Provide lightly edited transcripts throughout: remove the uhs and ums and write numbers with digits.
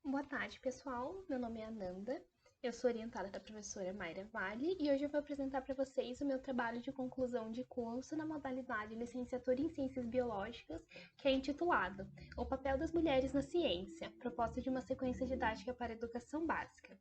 Boa tarde, pessoal. Meu nome é Ananda. Eu sou orientada da professora Mayra Vale e hoje eu vou apresentar para vocês o meu trabalho de conclusão de curso na modalidade Licenciatura em Ciências Biológicas, que é intitulado O Papel das Mulheres na Ciência, proposta de uma sequência didática para a educação básica.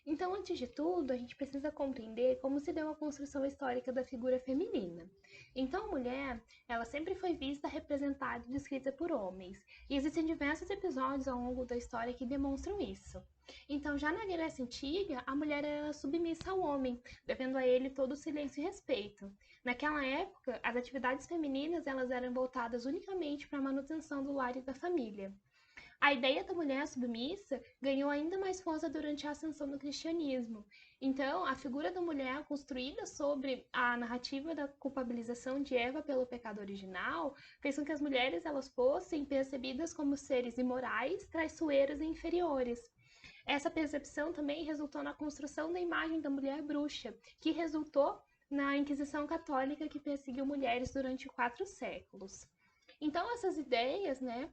Então, antes de tudo, a gente precisa compreender como se deu a construção histórica da figura feminina. Então, a mulher, ela sempre foi vista, representada e descrita por homens, e existem diversos episódios ao longo da história que demonstram isso. Então, já na Grécia Antiga, a mulher era submissa ao homem, devendo a ele todo o silêncio e respeito. Naquela época, as atividades femininas elas eram voltadas unicamente para a manutenção do lar e da família. A ideia da mulher submissa ganhou ainda mais força durante a ascensão do cristianismo. Então, a figura da mulher construída sobre a narrativa da culpabilização de Eva pelo pecado original fez com que as mulheres elas fossem percebidas como seres imorais, traiçoeiras e inferiores. Essa percepção também resultou na construção da imagem da mulher bruxa, que resultou na Inquisição Católica que perseguiu mulheres durante 4 séculos. Então, essas ideias, né,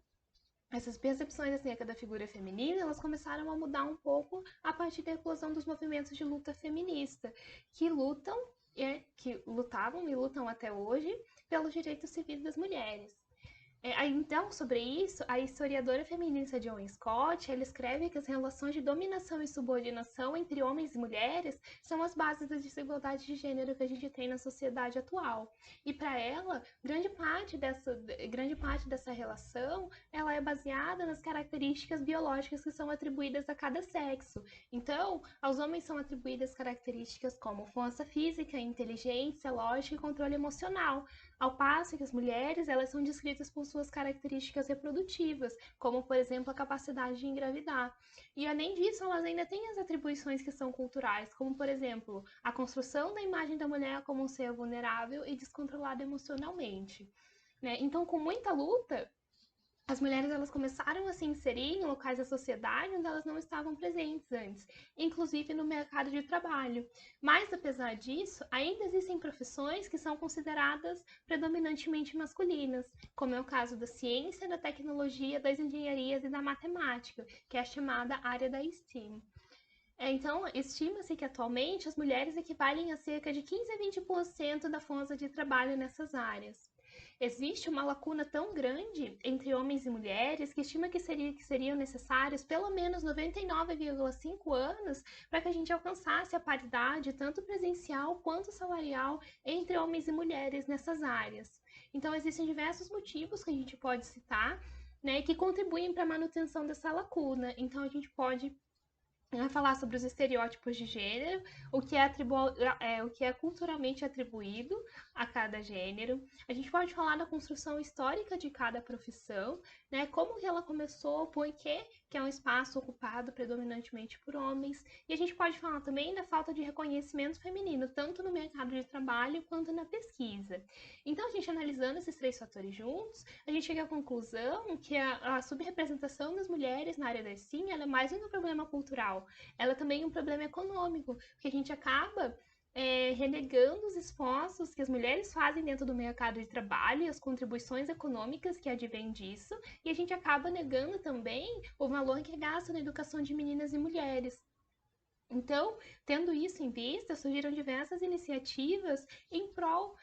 essas percepções acerca da figura feminina, elas começaram a mudar um pouco a partir da eclosão dos movimentos de luta feminista, que lutam, que lutavam e lutam até hoje pelos direitos civis das mulheres. Então, sobre isso, a historiadora feminista Joan Scott, ela escreve que as relações de dominação e subordinação entre homens e mulheres são as bases da desigualdade de gênero que a gente tem na sociedade atual. E para ela, grande parte dessa relação, ela é baseada nas características biológicas que são atribuídas a cada sexo. Então, aos homens são atribuídas características como força física, inteligência, lógica e controle emocional, ao passo que as mulheres elas são descritas por suas características reprodutivas, como por exemplo a capacidade de engravidar. E além disso, elas ainda têm as atribuições que são culturais, como por exemplo a construção da imagem da mulher como um ser vulnerável e descontrolado emocionalmente. Né? Então, com muita luta, as mulheres elas começaram a se inserir em locais da sociedade onde elas não estavam presentes antes, inclusive no mercado de trabalho. Mas apesar disso, ainda existem profissões que são consideradas predominantemente masculinas, como é o caso da ciência, da tecnologia, das engenharias e da matemática, que é a chamada área da STEAM. Então, estima-se que atualmente as mulheres equivalem a cerca de 15 a 20% da força de trabalho nessas áreas. Existe uma lacuna tão grande entre homens e mulheres que estima que seriam necessários pelo menos 99,5 anos para que a gente alcançasse a paridade, tanto presencial quanto salarial, entre homens e mulheres nessas áreas. Então, existem diversos motivos que a gente pode citar, né, que contribuem para a manutenção dessa lacuna. Então, a gente pode falar sobre os estereótipos de gênero, o que é culturalmente atribuído a cada gênero. A gente pode falar da construção histórica de cada profissão, né? Como que ela começou, por quê que é um espaço ocupado predominantemente por homens. E a gente pode falar também da falta de reconhecimento feminino, tanto no mercado de trabalho quanto na pesquisa. Então, a gente analisando esses três fatores juntos, a gente chega à conclusão que a subrepresentação das mulheres na área da STEAM ela é mais do que um problema cultural, ela também é um problema econômico, porque a gente acaba renegando os esforços que as mulheres fazem dentro do mercado de trabalho e as contribuições econômicas que advêm disso, e a gente acaba negando também o valor que é gasto na educação de meninas e mulheres. Então, tendo isso em vista, surgiram diversas iniciativas em prol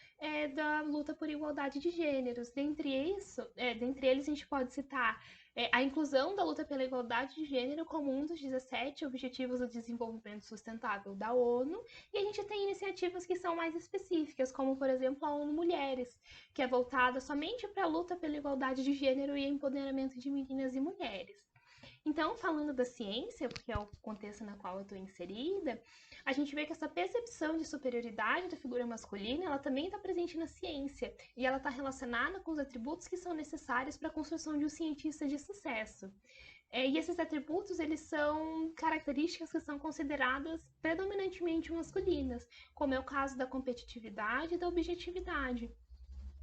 da luta por igualdade de gêneros. Dentre eles, a gente pode citar a inclusão da luta pela igualdade de gênero como um dos 17 Objetivos do Desenvolvimento Sustentável da ONU, e a gente tem iniciativas que são mais específicas, como, por exemplo, a ONU Mulheres, que é voltada somente para a luta pela igualdade de gênero e empoderamento de meninas e mulheres. Então, falando da ciência, porque é o contexto na qual eu estou inserida, a gente vê que essa percepção de superioridade da figura masculina, ela também está presente na ciência, e ela está relacionada com os atributos que são necessários para a construção de um cientista de sucesso. E esses atributos, eles são características que são consideradas predominantemente masculinas, como é o caso da competitividade e da objetividade.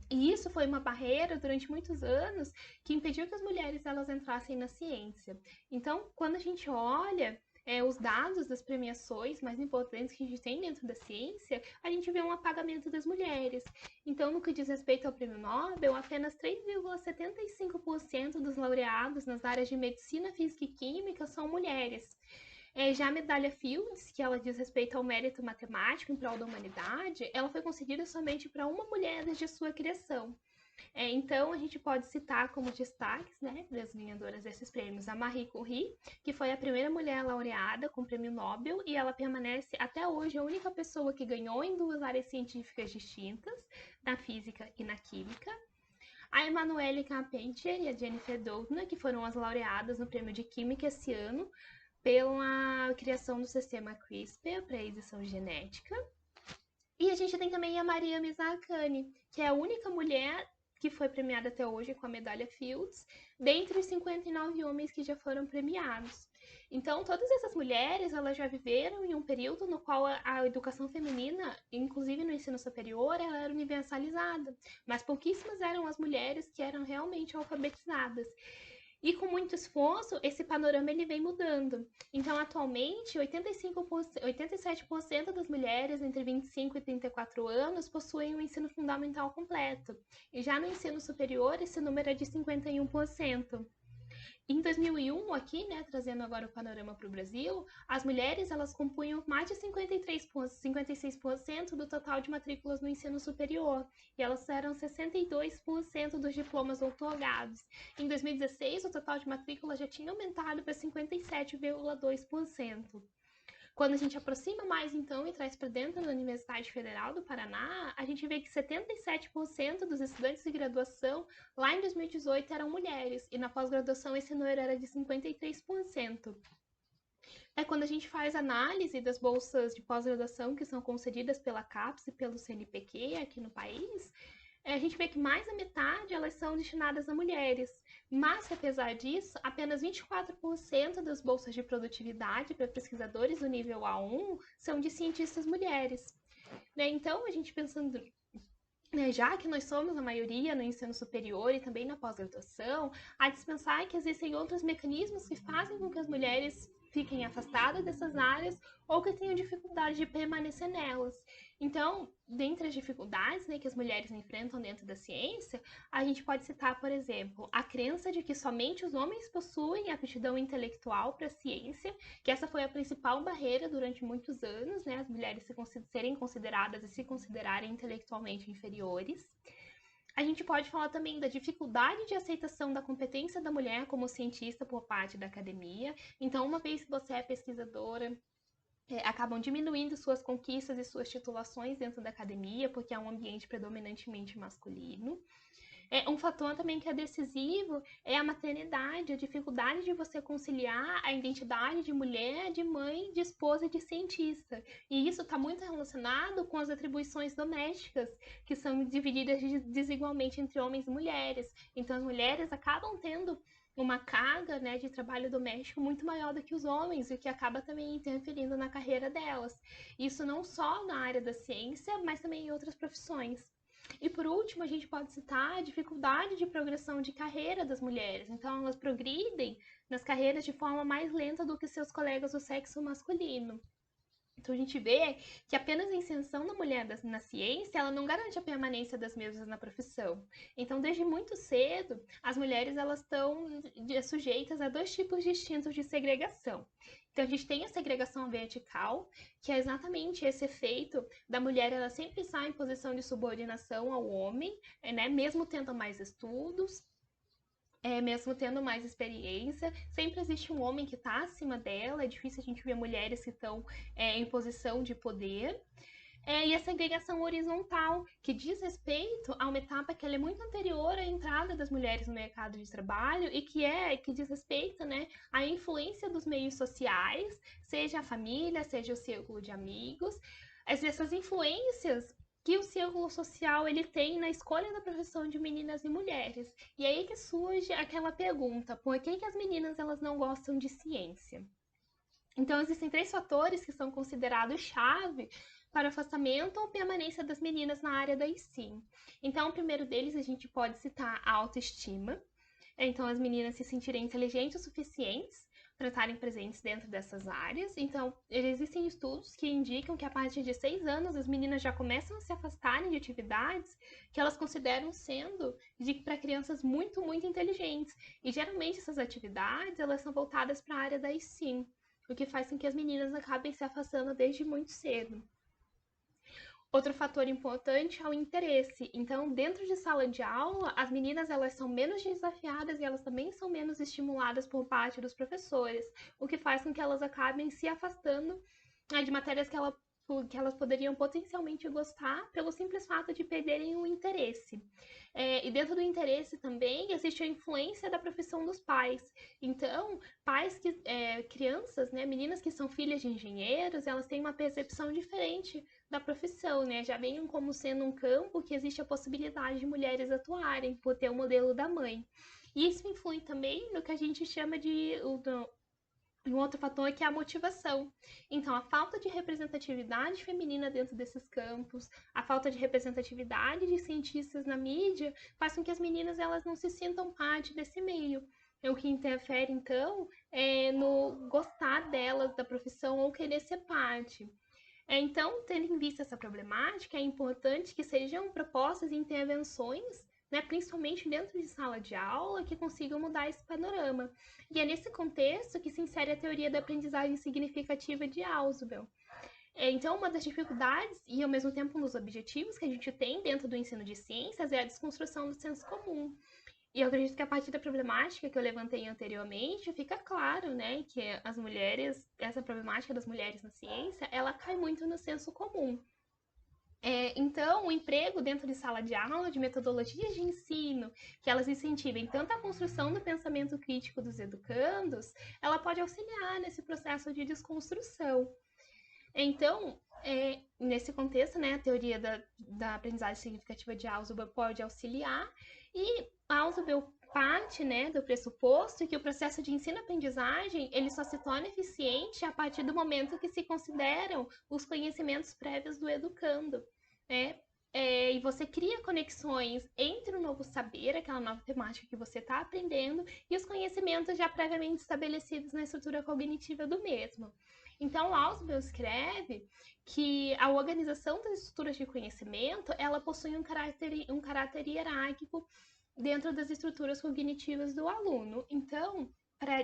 E isso foi uma barreira durante muitos anos que impediu que as mulheres elas entrassem na ciência. Então, quando a gente olha os dados das premiações mais importantes que a gente tem dentro da ciência, a gente vê um apagamento das mulheres. Então, no que diz respeito ao Prêmio Nobel, apenas 3,75% dos laureados nas áreas de medicina, física e química são mulheres. Já a medalha Fields, que ela diz respeito ao mérito matemático em prol da humanidade, ela foi concedida somente para uma mulher desde a sua criação. Então, a gente pode citar como destaques, né, das ganhadoras desses prêmios, a Marie Curie, que foi a primeira mulher laureada com o Prêmio Nobel, e ela permanece até hoje a única pessoa que ganhou em duas áreas científicas distintas, na física e na química. A Emmanuelle Carpentier e a Jennifer Doudna, que foram as laureadas no Prêmio de Química esse ano, pela criação do sistema CRISPR para edição genética. E a gente tem também a Maria Mirzakhani, que é a única mulher que foi premiada até hoje com a medalha Fields, dentre os 59 homens que já foram premiados. Então, todas essas mulheres, elas já viveram em um período no qual a educação feminina, inclusive no ensino superior, ela era universalizada, mas pouquíssimas eram as mulheres que eram realmente alfabetizadas. E com muito esforço, esse panorama ele vem mudando. Então, atualmente, 87% das mulheres entre 25 e 34 anos possuem um ensino fundamental completo. E já no ensino superior, esse número é de 51%. Em 2001, aqui, né, trazendo agora o panorama para o Brasil, as mulheres elas compunham mais de 56% do total de matrículas no ensino superior, e elas eram 62% dos diplomas outorgados. Em 2016, o total de matrículas já tinha aumentado para 57,2%. Quando a gente aproxima mais, então, e traz para dentro da Universidade Federal do Paraná, a gente vê que 77% dos estudantes de graduação lá em 2018 eram mulheres, e na pós-graduação esse número era de 53%. Quando a gente faz análise das bolsas de pós-graduação que são concedidas pela CAPES e pelo CNPq aqui no país, a gente vê que mais da metade elas são destinadas a mulheres. Mas, apesar disso, apenas 24% das bolsas de produtividade para pesquisadores do nível A1 são de cientistas mulheres. Então, a gente pensando, já que nós somos a maioria no ensino superior e também na pós-graduação, há de se pensar que existem outros mecanismos que fazem com que as mulheres fiquem afastadas dessas áreas ou que tenham dificuldade de permanecer nelas. Então, dentre as dificuldades, né, que as mulheres enfrentam dentro da ciência, a gente pode citar, por exemplo, a crença de que somente os homens possuem aptidão intelectual para a ciência, que essa foi a principal barreira durante muitos anos, né, as mulheres serem consideradas e se considerarem intelectualmente inferiores. A gente pode falar também da dificuldade de aceitação da competência da mulher como cientista por parte da academia. Então, uma vez que você é pesquisadora, acabam diminuindo suas conquistas e suas titulações dentro da academia, porque é um ambiente predominantemente masculino. Um fator também que é decisivo é a maternidade, a dificuldade de você conciliar a identidade de mulher, de mãe, de esposa e de cientista. E isso está muito relacionado com as atribuições domésticas, que são divididas desigualmente entre homens e mulheres. Então, as mulheres acabam tendo uma carga, né, de trabalho doméstico muito maior do que os homens, o que acaba também interferindo na carreira delas. Isso não só na área da ciência, mas também em outras profissões. E por último, a gente pode citar a dificuldade de progressão de carreira das mulheres. Então, elas progridem nas carreiras de forma mais lenta do que seus colegas do sexo masculino. Então, a gente vê que apenas a inserção da mulher na ciência, ela não garante a permanência das mesmas na profissão. Então, desde muito cedo, as mulheres elas estão sujeitas a dois tipos distintos de segregação. Então, a gente tem a segregação vertical, que é exatamente esse efeito da mulher ela sempre estar em posição de subordinação ao homem, né? Mesmo tendo mais estudos, mesmo tendo mais experiência, sempre existe um homem que está acima dela, é difícil a gente ver mulheres que estão em posição de poder. E a segregação horizontal, que diz respeito a uma etapa que ela é muito anterior à entrada das mulheres no mercado de trabalho e que diz respeito, né, à influência dos meios sociais, seja a família, seja o círculo de amigos. Essas influências que o círculo social ele tem na escolha da profissão de meninas e mulheres. E aí que surge aquela pergunta, por que as meninas elas não gostam de ciência? Então, existem 3 fatores que são considerados chave para o afastamento ou permanência das meninas na área da ensino. Então, o primeiro deles a gente pode citar a autoestima. Então, as meninas se sentirem inteligentes o suficientes para estarem presentes dentro dessas áreas. Então, existem estudos que indicam que a partir de 6 anos as meninas já começam a se afastarem de atividades que elas consideram sendo para crianças muito, muito inteligentes. E geralmente essas atividades elas são voltadas para a área da STEAM, o que faz com que as meninas acabem se afastando desde muito cedo. Outro fator importante é o interesse. Então, dentro de sala de aula, as meninas elas são menos desafiadas e elas também são menos estimuladas por parte dos professores, o que faz com que elas acabem se afastando de matérias que elas poderiam potencialmente gostar pelo simples fato de perderem o interesse. E dentro do interesse também existe a influência da profissão dos pais. Então, crianças, né, meninas que são filhas de engenheiros, elas têm uma percepção diferente da profissão, né? Já veem como sendo um campo que existe a possibilidade de mulheres atuarem, por ter o modelo da mãe. E isso influi também no que a gente chama de um outro fator que é a motivação. Então, a falta de representatividade feminina dentro desses campos, a falta de representatividade de cientistas na mídia, faz com que as meninas elas não se sintam parte desse meio. O que interfere, então, é no gostar delas, da profissão, ou querer ser parte. Então, tendo em vista essa problemática, é importante que sejam propostas intervenções, né, principalmente dentro de sala de aula, que consigam mudar esse panorama. E é nesse contexto que se insere a teoria da aprendizagem significativa de Ausubel. Então, uma das dificuldades e, ao mesmo tempo, um dos objetivos que a gente tem dentro do ensino de ciências é a desconstrução do senso comum. E eu acredito que a partir da problemática que eu levantei anteriormente, fica claro, né, que as mulheres, essa problemática das mulheres na ciência, ela cai muito no senso comum. Então, o emprego dentro de sala de aula, de metodologias de ensino, que elas incentivem tanto a construção do pensamento crítico dos educandos, ela pode auxiliar nesse processo de desconstrução. Então, nesse contexto, né, a teoria da aprendizagem significativa de Ausubel pode auxiliar, e Ausubel parte, né, do pressuposto que o processo de ensino-aprendizagem ele só se torna eficiente a partir do momento que se consideram os conhecimentos prévios do educando, né? E você cria conexões entre o novo saber, aquela nova temática que você está aprendendo, e os conhecimentos já previamente estabelecidos na estrutura cognitiva do mesmo. Então, Ausubel escreve que a organização das estruturas de conhecimento, ela possui um caráter hierárquico dentro das estruturas cognitivas do aluno. Então,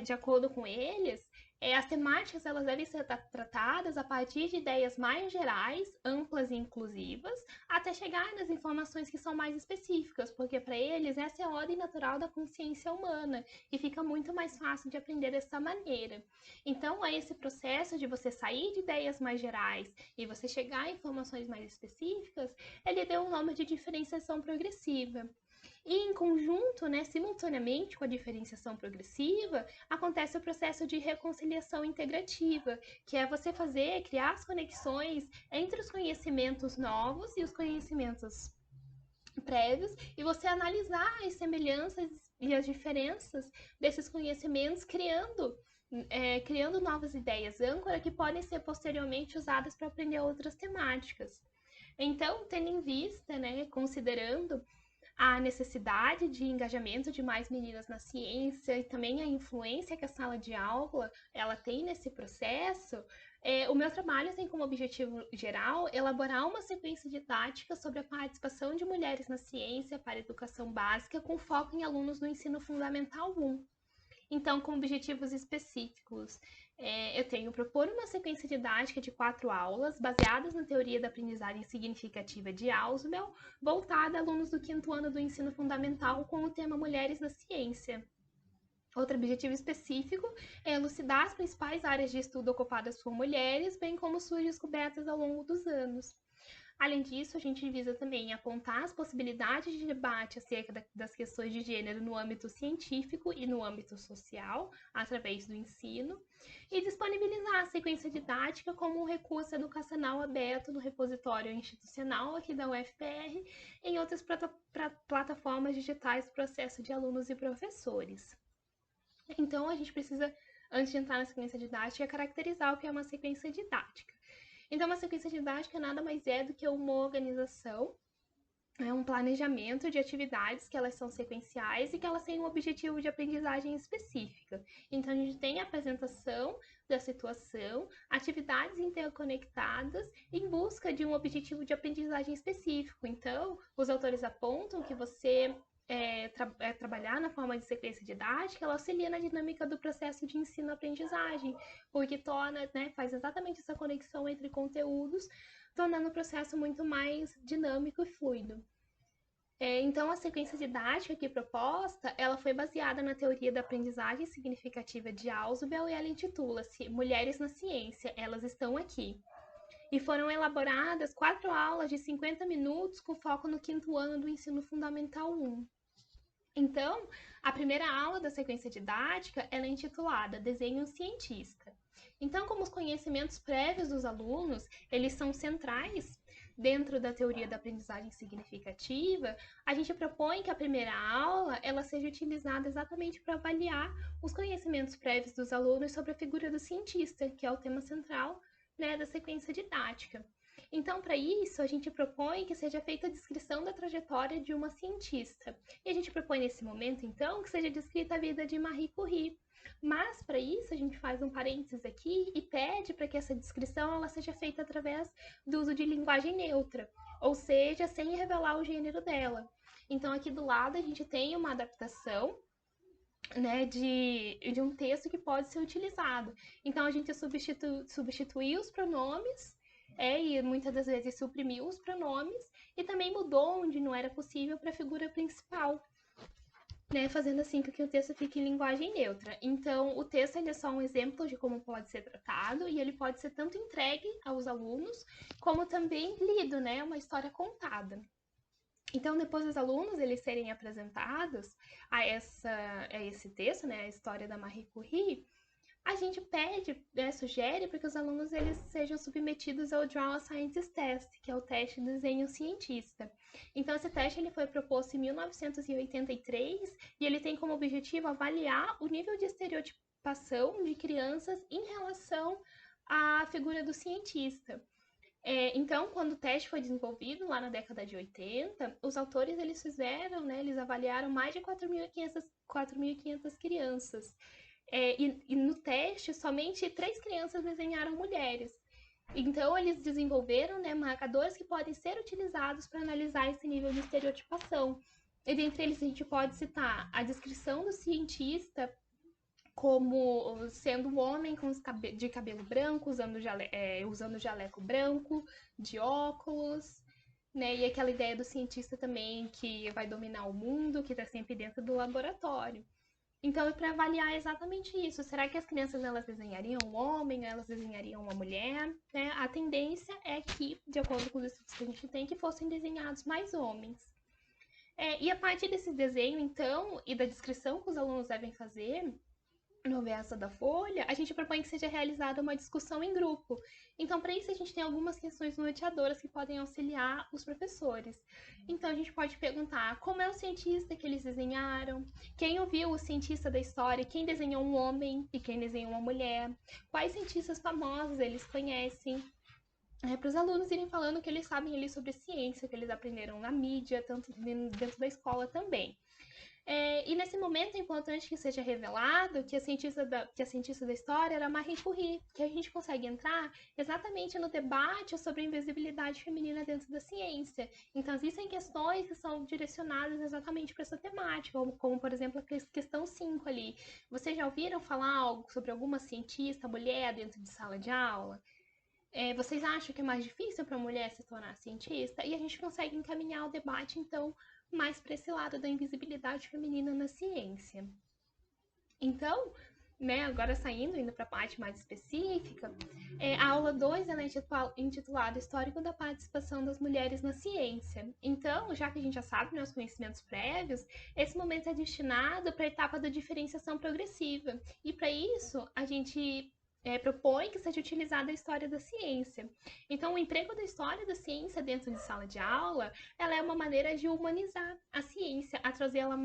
de acordo com eles, as temáticas elas devem ser tratadas a partir de ideias mais gerais, amplas e inclusivas, até chegar nas informações que são mais específicas, porque para eles essa é a ordem natural da consciência humana e fica muito mais fácil de aprender dessa maneira. Então, é esse processo de você sair de ideias mais gerais e você chegar a informações mais específicas, ele deu um nome de diferenciação progressiva. E em conjunto, né, simultaneamente com a diferenciação progressiva, acontece o processo de reconciliação integrativa, que é você criar as conexões entre os conhecimentos novos e os conhecimentos prévios, e você analisar as semelhanças e as diferenças desses conhecimentos, criando novas ideias âncora que podem ser posteriormente usadas para aprender outras temáticas. Então, tendo em vista, né, considerando a necessidade de engajamento de mais meninas na ciência e também a influência que a sala de aula ela tem nesse processo, o meu trabalho tem como objetivo geral elaborar uma sequência didática sobre a participação de mulheres na ciência para a educação básica com foco em alunos do ensino fundamental 1. Então, com objetivos específicos, eu tenho propor uma sequência didática de 4 aulas, baseadas na teoria da aprendizagem significativa de Ausubel, voltada a alunos do 5º ano do ensino fundamental com o tema Mulheres na Ciência. Outro objetivo específico é elucidar as principais áreas de estudo ocupadas por mulheres, bem como suas descobertas ao longo dos anos. Além disso, a gente visa também apontar as possibilidades de debate acerca das questões de gênero no âmbito científico e no âmbito social, através do ensino, e disponibilizar a sequência didática como um recurso educacional aberto no repositório institucional aqui da UFPR e em outras plataformas digitais do processo de alunos e professores. Então, a gente precisa, antes de entrar na sequência didática, caracterizar o que é uma sequência didática. Então, uma sequência didática nada mais é do que uma organização É um planejamento de atividades que elas são sequenciais e que elas têm um objetivo de aprendizagem específica. Então, a gente tem a apresentação da situação, atividades interconectadas em busca de um objetivo de aprendizagem específico. Então, os autores apontam que você trabalhar na forma de sequência didática, ela auxilia na dinâmica do processo de ensino-aprendizagem, porque torna, né, faz exatamente essa conexão entre conteúdos, tornando o processo muito mais dinâmico e fluido. Então, a sequência didática aqui proposta, ela foi baseada na teoria da aprendizagem significativa de Ausubel e ela intitula-se Mulheres na Ciência, Elas Estão Aqui. E foram elaboradas 4 aulas de 50 minutos com foco no 5º ano do Ensino Fundamental 1. Então, a primeira aula da sequência didática, ela é intitulada Desenho Cientista. Então, como os conhecimentos prévios dos alunos, eles são centrais dentro da teoria da aprendizagem significativa, a gente propõe que a primeira aula ela seja utilizada exatamente para avaliar os conhecimentos prévios dos alunos sobre a figura do cientista, que é o tema central, né, da sequência didática. Então, para isso, a gente propõe que seja feita a descrição da trajetória de uma cientista. E a gente propõe nesse momento, então, que seja descrita a vida de Marie Curie. Mas, para isso, a gente faz um parênteses aqui e pede para que essa descrição ela seja feita através do uso de linguagem neutra, ou seja, sem revelar o gênero dela. Então, aqui do lado, a gente tem uma adaptação, né, de um texto que pode ser utilizado. Então, a gente substituiu os pronomes e muitas das vezes suprimiu os pronomes e também mudou onde não era possível para a figura principal, né, fazendo assim com que o texto fique em linguagem neutra. Então, o texto ele é só um exemplo de como pode ser tratado e ele pode ser tanto entregue aos alunos como também lido, né, uma história contada. Então, depois dos alunos eles serem apresentados a esse texto, né, a história da Marie Curie, a gente pede, né, sugere para que os alunos eles sejam submetidos ao Draw a Scientist Test, que é o teste de desenho cientista. Então, esse teste ele foi proposto em 1983 e ele tem como objetivo avaliar o nível de estereotipação de crianças em relação à figura do cientista. Então, quando o teste foi desenvolvido lá na década de 80, os autores eles fizeram, né, eles avaliaram mais de 4.500 crianças. E no teste, somente 3 crianças desenharam mulheres. Então, eles desenvolveram, né, marcadores que podem ser utilizados para analisar esse nível de estereotipação. E dentre eles, a gente pode citar a descrição do cientista como sendo um homem de cabelo branco, usando jaleco branco, de óculos, né? E aquela ideia do cientista também que vai dominar o mundo, que está sempre dentro do laboratório. Então, é para avaliar exatamente isso. Será que as crianças elas desenhariam um homem, elas desenhariam uma mulher? Né? A tendência é que, de acordo com os estudos que a gente tem, que fossem desenhados mais homens. E a partir desse desenho, então, e da descrição que os alunos devem fazer no verso da folha, a gente propõe que seja realizada uma discussão em grupo. Então, para isso, a gente tem algumas questões norteadoras que podem auxiliar os professores. Então, a gente pode perguntar como é o cientista que eles desenharam, quem ouviu o cientista da história, quem desenhou um homem e quem desenhou uma mulher, quais cientistas famosos eles conhecem. Para os alunos irem falando que eles sabem ali sobre ciência, que eles aprenderam na mídia, tanto dentro da escola também. E nesse momento é importante que seja revelado que a cientista da história era Marie Curie, que a gente consegue entrar exatamente no debate sobre a invisibilidade feminina dentro da ciência. Então, existem questões que são direcionadas exatamente para essa temática, como, por exemplo, a questão 5 ali. Vocês já ouviram falar algo sobre alguma cientista mulher dentro de sala de aula? Vocês acham que é mais difícil para a mulher se tornar cientista? E a gente consegue encaminhar o debate, então, mais para esse lado da invisibilidade feminina na ciência. Então, né, agora indo para a parte mais específica, a aula 2 ela é intitulada Histórico da Participação das Mulheres na Ciência. Então, já que a gente já sabe, né, os conhecimentos prévios, esse momento é destinado para a etapa da diferenciação progressiva. E para isso, a gente propõe que seja utilizada a história da ciência. Então, o emprego da história da ciência dentro de sala de aula, ela é uma maneira de humanizar a ciência, a trazê-la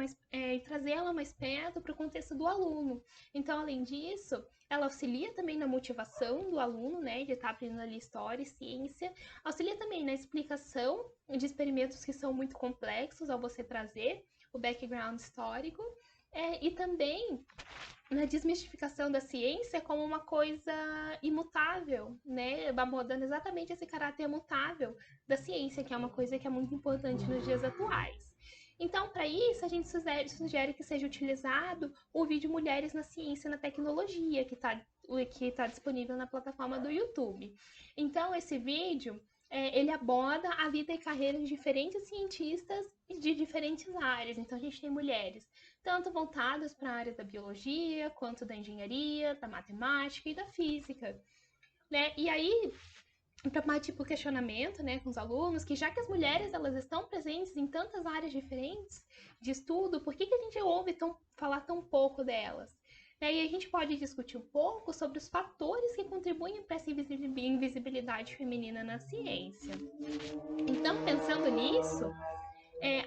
trazê-la mais perto para o contexto do aluno. Então, além disso, ela auxilia também na motivação do aluno, né, de estar aprendendo ali história e ciência, auxilia também na explicação de experimentos que são muito complexos ao você trazer o background histórico, e também na desmistificação da ciência como uma coisa imutável, né? Abordando exatamente esse caráter imutável da ciência, que é uma coisa que é muito importante nos dias atuais. Então, para isso, a gente sugere que seja utilizado o vídeo Mulheres na Ciência e na Tecnologia, que tá disponível na plataforma do YouTube. Então, esse vídeo, ele aborda a vida e carreira de diferentes cientistas de diferentes áreas. Então, a gente tem mulheres tanto voltadas para a área da biologia, quanto da engenharia, da matemática e da física, né? E aí, para partir para o questionamento, né, com os alunos, que já que as mulheres elas estão presentes em tantas áreas diferentes de estudo, por que a gente ouve falar tão pouco delas? E a gente pode discutir um pouco sobre os fatores que contribuem para essa invisibilidade feminina na ciência. Então, pensando nisso,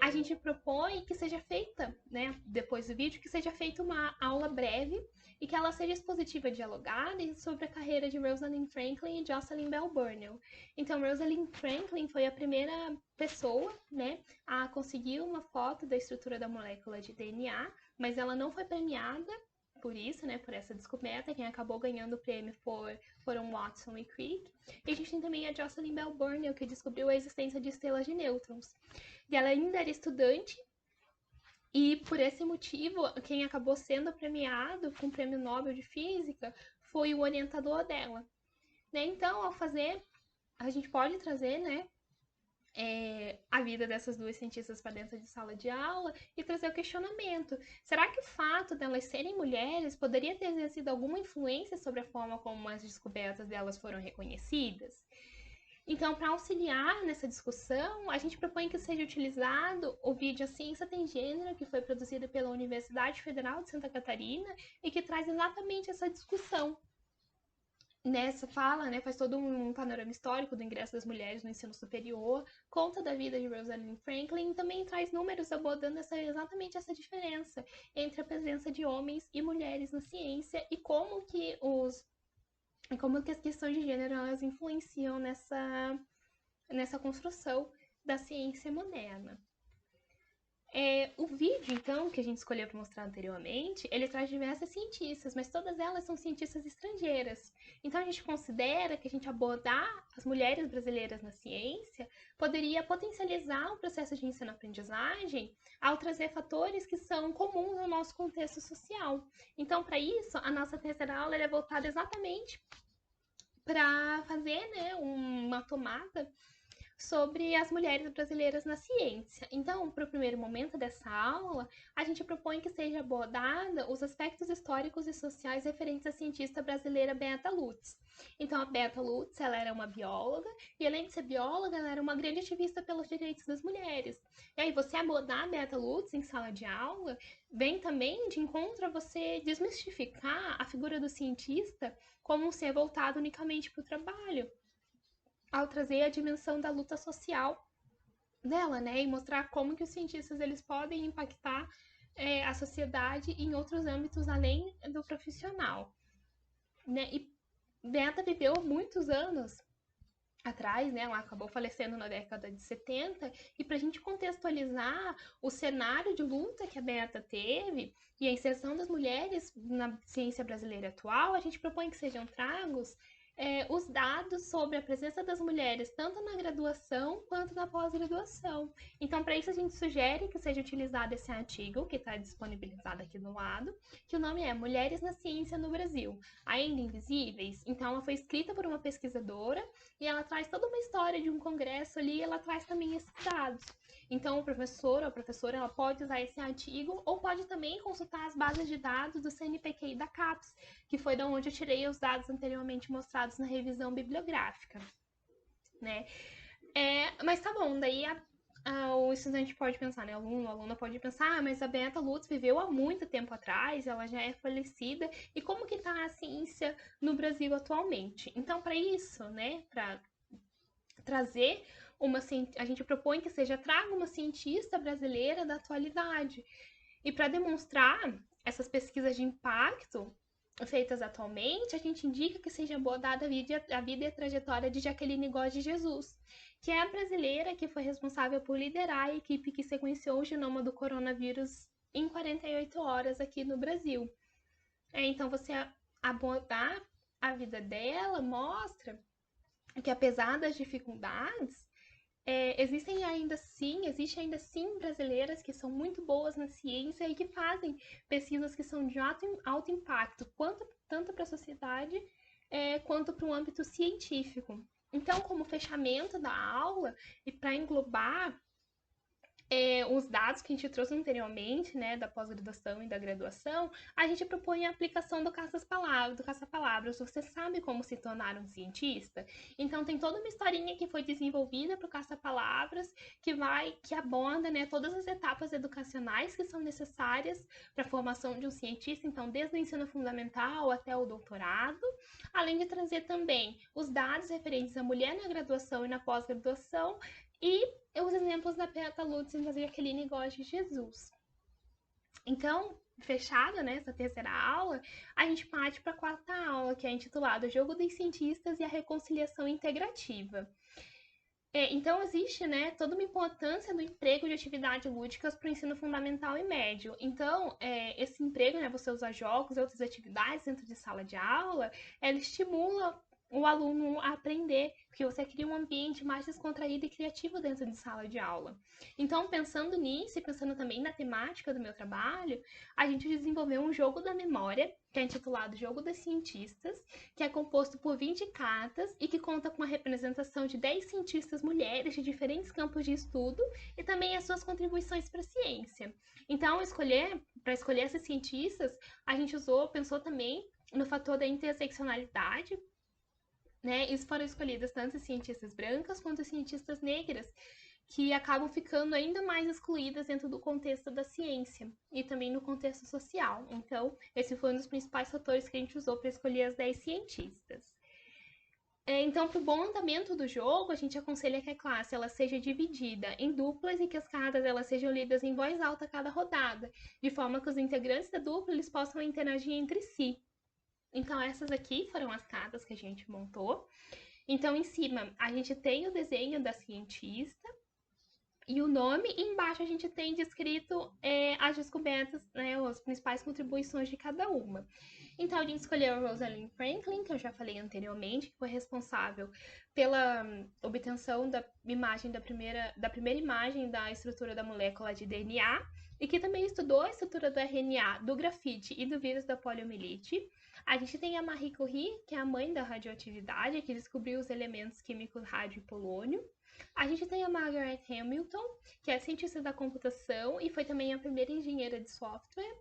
a gente propõe que seja feita, né, depois do vídeo, que seja feita uma aula breve e que ela seja expositiva e dialogada sobre a carreira de Rosalind Franklin e Jocelyn Bell Burnell. Então, Rosalind Franklin foi a primeira pessoa, né, a conseguir uma foto da estrutura da molécula de DNA, mas ela não foi premiada por isso, né, por essa descoberta. Quem acabou ganhando o prêmio foram Watson e Crick. E a gente tem também a Jocelyn Bell Burnell, que descobriu a existência de estrelas de nêutrons. E ela ainda era estudante, e por esse motivo, quem acabou sendo premiado com o Prêmio Nobel de Física foi o orientador dela. Né? Então, ao fazer, a gente pode trazer, né, a vida dessas duas cientistas para dentro de sala de aula e trazer o questionamento. Será que o fato delas serem mulheres poderia ter exercido alguma influência sobre a forma como as descobertas delas foram reconhecidas? Então, para auxiliar nessa discussão, a gente propõe que seja utilizado o vídeo A Ciência Tem Gênero, que foi produzido pela Universidade Federal de Santa Catarina e que traz exatamente essa discussão. Nessa fala, né, faz todo um panorama histórico do ingresso das mulheres no ensino superior, conta da vida de Rosalind Franklin e também traz números abordando exatamente essa diferença entre a presença de homens e mulheres na ciência e como que as questões de gênero elas influenciam nessa construção da ciência moderna. O vídeo, então, que a gente escolheu para mostrar anteriormente, ele traz diversas cientistas, mas todas elas são cientistas estrangeiras. Então, a gente considera que a gente abordar as mulheres brasileiras na ciência poderia potencializar o processo de ensino-aprendizagem ao trazer fatores que são comuns ao nosso contexto social. Então, para isso, a nossa terceira aula é voltada exatamente para fazer, né, uma tomada sobre as mulheres brasileiras na ciência. Então, para o primeiro momento dessa aula, a gente propõe que seja abordada os aspectos históricos e sociais referentes à cientista brasileira Berta Lutz. Então, a Berta Lutz, ela era uma bióloga, e além de ser bióloga, ela era uma grande ativista pelos direitos das mulheres. E aí, você abordar a Berta Lutz em sala de aula, vem também de encontro a você desmistificar a figura do cientista como um ser voltado unicamente para o trabalho, ao trazer a dimensão da luta social dela, né, e mostrar como que os cientistas eles podem impactar a sociedade em outros âmbitos além do profissional, né? E Berta viveu muitos anos atrás, né? Ela acabou falecendo na década de 70, e para a gente contextualizar o cenário de luta que a Berta teve e a inserção das mulheres na ciência brasileira atual, a gente propõe que sejam tragos os dados sobre a presença das mulheres tanto na graduação quanto na pós-graduação. Então, para isso, a gente sugere que seja utilizado esse artigo, que está disponibilizado aqui do lado, que o nome é Mulheres na Ciência no Brasil, Ainda Invisíveis. Então, ela foi escrita por uma pesquisadora e ela traz toda uma história de um congresso ali, e ela traz também esses dados. Então, o professor ou a professora ela pode usar esse artigo ou pode também consultar as bases de dados do CNPq e da CAPES, que foi de onde eu tirei os dados anteriormente mostrados na revisão bibliográfica, né? Mas tá bom, daí o estudante pode pensar, né? O aluno, a aluna pode pensar, mas a Beata Lutz viveu há muito tempo atrás, ela já é falecida, e como que está a ciência no Brasil atualmente? Então, para isso, né, para trazer a gente propõe que traga uma cientista brasileira da atualidade. E para demonstrar essas pesquisas de impacto feitas atualmente, a gente indica que seja abordada a vida e a trajetória de Jaqueline Góes de Jesus, que é a brasileira que foi responsável por liderar a equipe que sequenciou o genoma do coronavírus em 48 horas aqui no Brasil. Então, você abordar a vida dela mostra que, apesar das dificuldades, existe ainda sim brasileiras que são muito boas na ciência e que fazem pesquisas que são de alto impacto, tanto para a sociedade quanto para o âmbito científico. Então, como fechamento da aula e para englobar os dados que a gente trouxe anteriormente, né, da pós-graduação e da graduação, a gente propõe a aplicação do caça-palavras. Você sabe como se tornar um cientista? Então tem toda uma historinha que foi desenvolvida para o caça-palavras, que aborda, né, todas as etapas educacionais que são necessárias para a formação de um cientista, então desde o ensino fundamental até o doutorado, além de trazer também os dados referentes à mulher na graduação e na pós-graduação, e os exemplos da Beata Lutz e da Jaqueline Góes de Jesus. Então, fechada, né, essa terceira aula, a gente parte para a quarta aula, que é intitulada O Jogo dos Cientistas e a Reconciliação Integrativa. Então, existe, né, toda uma importância do emprego de atividades lúdicas para o ensino fundamental e médio. Então, esse emprego, né, você usar jogos e outras atividades dentro de sala de aula, ela estimula o aluno a aprender, porque você cria um ambiente mais descontraído e criativo dentro de sala de aula. Então, pensando nisso e pensando também na temática do meu trabalho, a gente desenvolveu um jogo da memória, que é intitulado Jogo das Cientistas, que é composto por 20 cartas e que conta com a representação de 10 cientistas mulheres de diferentes campos de estudo e também as suas contribuições para a ciência. Então, para escolher essas cientistas, a gente pensou também no fator da interseccionalidade, né? Isso foram escolhidas tanto cientistas brancas quanto cientistas negras, que acabam ficando ainda mais excluídas dentro do contexto da ciência e também no contexto social. Então, esse foi um dos principais fatores que a gente usou para escolher as 10 cientistas. Então, para o bom andamento do jogo, a gente aconselha que a classe ela seja dividida em duplas e que as cartas elas sejam lidas em voz alta a cada rodada, de forma que os integrantes da dupla eles possam interagir entre si. Então, essas aqui foram as cartas que a gente montou. Então, em cima, a gente tem o desenho da cientista e o nome, e embaixo a gente tem descrito as descobertas, né, as principais contribuições de cada uma. Então, a gente escolheu a Rosalind Franklin, que eu já falei anteriormente, que foi responsável pela obtenção da primeira imagem da estrutura da molécula de DNA, e que também estudou a estrutura do RNA, do grafite e do vírus da poliomielite. A gente tem a Marie Curie, que é a mãe da radioatividade, que descobriu os elementos químicos rádio e polônio. A gente tem a Margaret Hamilton, que é cientista da computação e foi também a primeira engenheira de software.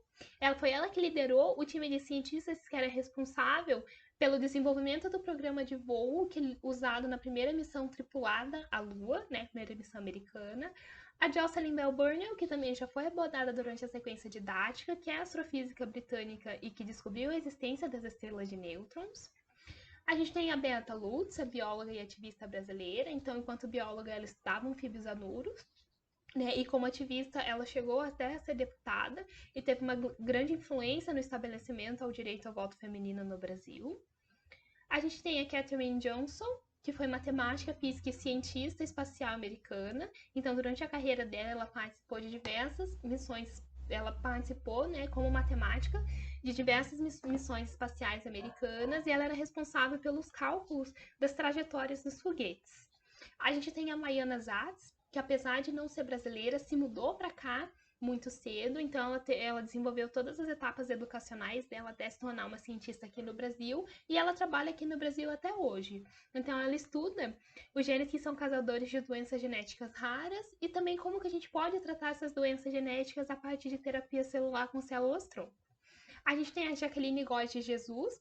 Foi ela que liderou o time de cientistas que era responsável pelo desenvolvimento do programa de voo usado na primeira missão tripulada à Lua, né, primeira missão americana. A Jocelyn Bell Burnell, que também já foi abordada durante a sequência didática, que é astrofísica britânica e que descobriu a existência das estrelas de nêutrons. A gente tem a Beata Lutz, a bióloga e ativista brasileira. Então, enquanto bióloga, ela estudava anfíbios anuros, né? E como ativista, ela chegou até a ser deputada e teve uma grande influência no estabelecimento ao direito ao voto feminino no Brasil. A gente tem a Katherine Johnson, que foi matemática, física e cientista espacial americana. Então, durante a carreira dela, ela participou de diversas missões. Ela participou, né, como matemática, de diversas missões espaciais americanas e ela era responsável pelos cálculos das trajetórias dos foguetes. A gente tem a Mariana Zatz, que apesar de não ser brasileira, se mudou para cá muito cedo, então ela desenvolveu todas as etapas educacionais dela até se tornar uma cientista aqui no Brasil, e ela trabalha aqui no Brasil até hoje. Então ela estuda os genes que são causadores de doenças genéticas raras e também como que a gente pode tratar essas doenças genéticas a partir de terapia celular com células-tronco. A gente tem a Jaqueline Góes de Jesus,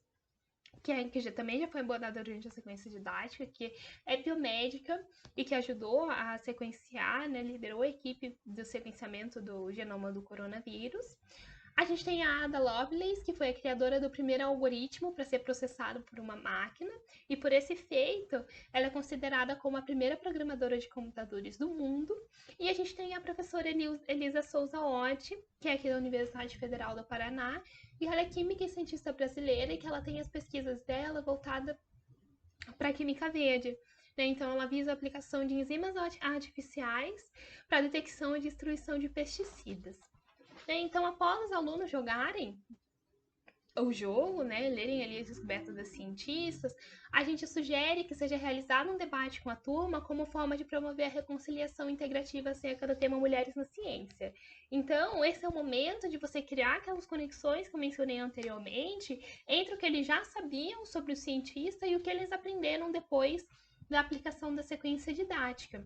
que também já foi abordada durante a sequência didática, que é biomédica e que ajudou a sequenciar, né, liderou a equipe do sequenciamento do genoma do coronavírus. A gente tem a Ada Lovelace, que foi a criadora do primeiro algoritmo para ser processado por uma máquina, e por esse feito, ela é considerada como a primeira programadora de computadores do mundo. E a gente tem a professora Elisa Souza Otti, que é aqui da Universidade Federal do Paraná, e ela é química e cientista brasileira, e que ela tem as pesquisas dela voltada para a química verde. Né? Então, ela visa a aplicação de enzimas artificiais para detecção e destruição de pesticidas. Então, após os alunos jogarem o jogo, né, lerem ali as descobertas das cientistas, a gente sugere que seja realizado um debate com a turma como forma de promover a reconciliação integrativa acerca do tema Mulheres na Ciência. Então, esse é o momento de você criar aquelas conexões que eu mencionei anteriormente entre o que eles já sabiam sobre o cientista e o que eles aprenderam depois da aplicação da sequência didática.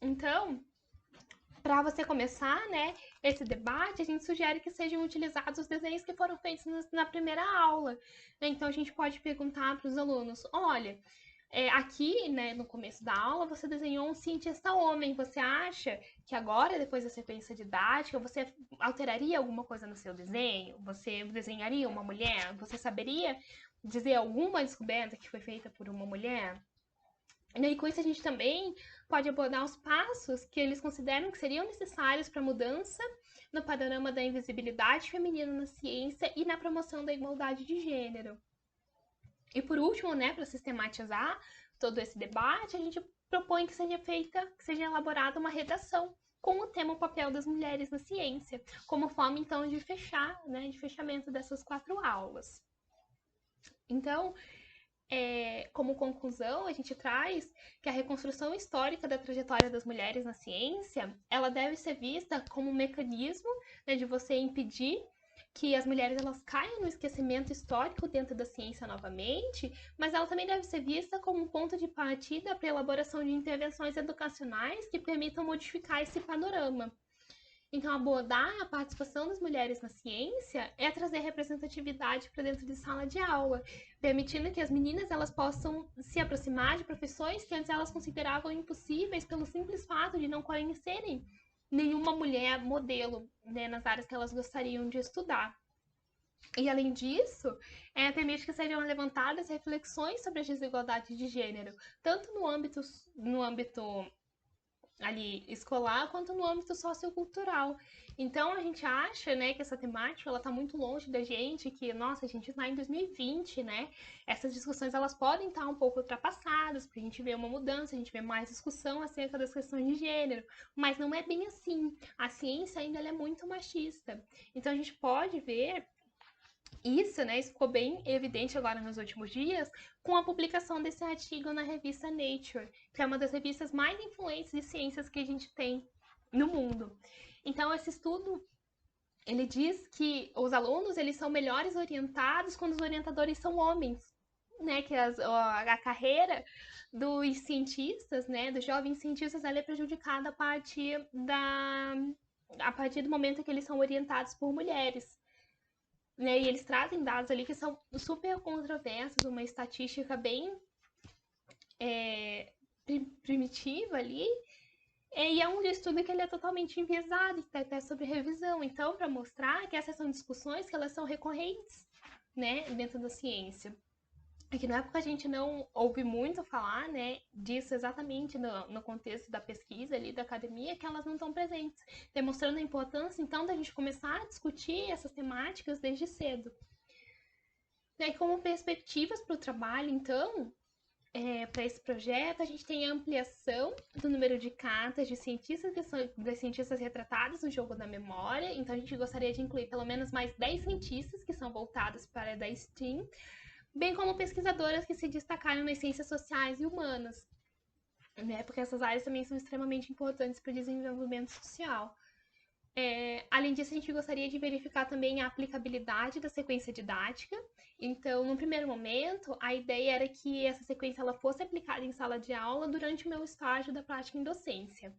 Então, para você começar, né, esse debate, a gente sugere que sejam utilizados os desenhos que foram feitos na primeira aula. Então, a gente pode perguntar para os alunos: olha, aqui, né, no começo da aula, você desenhou um cientista homem. Você acha que agora, depois da sequência didática, você alteraria alguma coisa no seu desenho? Você desenharia uma mulher? Você saberia dizer alguma descoberta que foi feita por uma mulher? E com isso a gente também pode abordar os passos que eles consideram que seriam necessários para a mudança no panorama da invisibilidade feminina na ciência e na promoção da igualdade de gênero. E por último, né, para sistematizar todo esse debate, a gente propõe que seja elaborada uma redação com o tema o papel das mulheres na ciência, como forma então de fechar, né, de fechamento dessas 4 aulas. Então, como conclusão, a gente traz que a reconstrução histórica da trajetória das mulheres na ciência, ela deve ser vista como um mecanismo, né, de você impedir que as mulheres elas caiam no esquecimento histórico dentro da ciência novamente, mas ela também deve ser vista como um ponto de partida para a elaboração de intervenções educacionais que permitam modificar esse panorama. Então, abordar a participação das mulheres na ciência é trazer representatividade para dentro de sala de aula, permitindo que as meninas elas possam se aproximar de profissões que antes elas consideravam impossíveis pelo simples fato de não conhecerem nenhuma mulher modelo, né, nas áreas que elas gostariam de estudar. E além disso, permite que sejam levantadas reflexões sobre as desigualdades de gênero, tanto no âmbito ali escolar quanto no âmbito sociocultural. Então a gente acha, né, que essa temática ela tá muito longe da gente, que nossa, a gente está em 2020, né? Essas discussões elas podem estar um pouco ultrapassadas, porque a gente vê uma mudança, a gente vê mais discussão acerca das questões de gênero, mas não é bem assim. A ciência ainda é muito machista. Então a gente pode ver isso, né, isso ficou bem evidente agora nos últimos dias com a publicação desse artigo na revista Nature, que é uma das revistas mais influentes de ciências que a gente tem no mundo. Então, esse estudo, ele diz que os alunos, eles são melhores orientados quando os orientadores são homens, né, que a carreira dos cientistas, né, dos jovens cientistas, ela é prejudicada a partir do momento que eles são orientados por mulheres. Né, e eles trazem dados ali que são super controversos, uma estatística bem primitiva ali, e é um estudo que ele é totalmente enviesado, que está até sobre revisão. Então, para mostrar que essas são discussões que elas são recorrentes, né, dentro da ciência. É que não é porque a gente não ouve muito falar, né, disso exatamente no contexto da pesquisa ali, da academia, que elas não estão presentes, demonstrando a importância, então, da gente começar a discutir essas temáticas desde cedo. E aí, como perspectivas para o trabalho, então, para esse projeto, a gente tem a ampliação do número de cartas de das cientistas retratadas no jogo da memória, então a gente gostaria de incluir pelo menos mais 10 cientistas que são voltados para a área da STEAM, bem como pesquisadoras que se destacaram nas ciências sociais e humanas, né? Porque essas áreas também são extremamente importantes para o desenvolvimento social. Além disso, a gente gostaria de verificar também a aplicabilidade da sequência didática. Então, no primeiro momento, a ideia era que essa sequência ela fosse aplicada em sala de aula durante o meu estágio da prática em docência.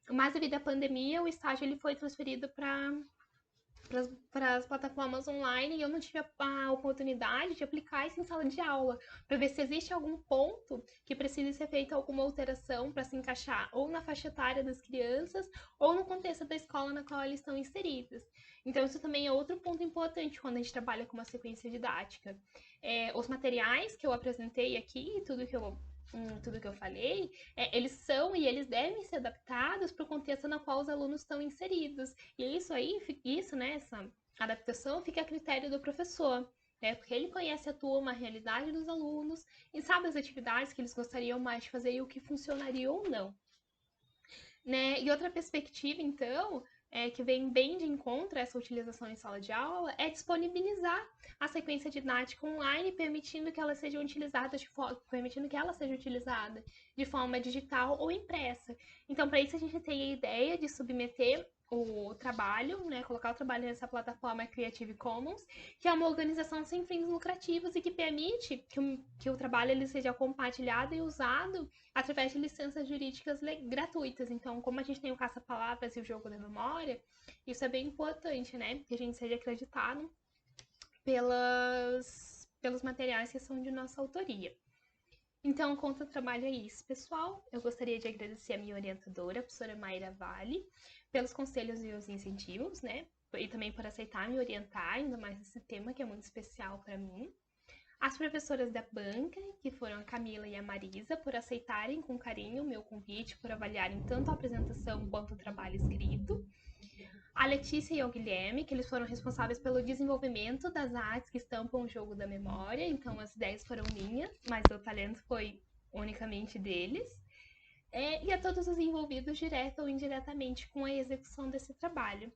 Mas devido à pandemia, o estágio ele foi transferido para para as plataformas online e eu não tive a oportunidade de aplicar isso em sala de aula, para ver se existe algum ponto que precise ser feita alguma alteração para se encaixar ou na faixa etária das crianças ou no contexto da escola na qual elas estão inseridas. Então, isso também é outro ponto importante quando a gente trabalha com uma sequência didática. Os materiais que eu apresentei aqui, tudo que eu falei, eles são e eles devem ser adaptados para o contexto no qual os alunos estão inseridos. E né, essa adaptação fica a critério do professor, né? Porque ele conhece a turma, a realidade dos alunos e sabe as atividades que eles gostariam mais de fazer e o que funcionaria ou não. Né? E outra perspectiva, então, que vem bem de encontro a essa utilização em sala de aula, é disponibilizar a sequência didática online, permitindo que ela seja utilizada de forma digital ou impressa. Então, para isso a gente tem a ideia de submeter o trabalho, né, colocar o trabalho nessa plataforma Creative Commons, que é uma organização sem fins lucrativos e que permite que o trabalho ele seja compartilhado e usado através de licenças jurídicas gratuitas. Então, como a gente tem o caça-palavras e o jogo da memória, isso é bem importante, né? Que a gente seja acreditado pelos materiais que são de nossa autoria. Então, quanto ao trabalho é isso, pessoal. Eu gostaria de agradecer a minha orientadora, a professora Mayra Vale, pelos conselhos e os incentivos, né? E também por aceitar me orientar, ainda mais nesse tema que é muito especial para mim. As professoras da banca, que foram a Camila e a Marisa, por aceitarem com carinho o meu convite, por avaliarem tanto a apresentação quanto o trabalho escrito. A Letícia e o Guilherme, que eles foram responsáveis pelo desenvolvimento das artes que estampam o jogo da memória, então as ideias foram minhas, mas o talento foi unicamente deles. E a todos os envolvidos, direto ou indiretamente, com a execução desse trabalho.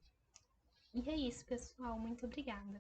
E é isso, pessoal. Muito obrigada.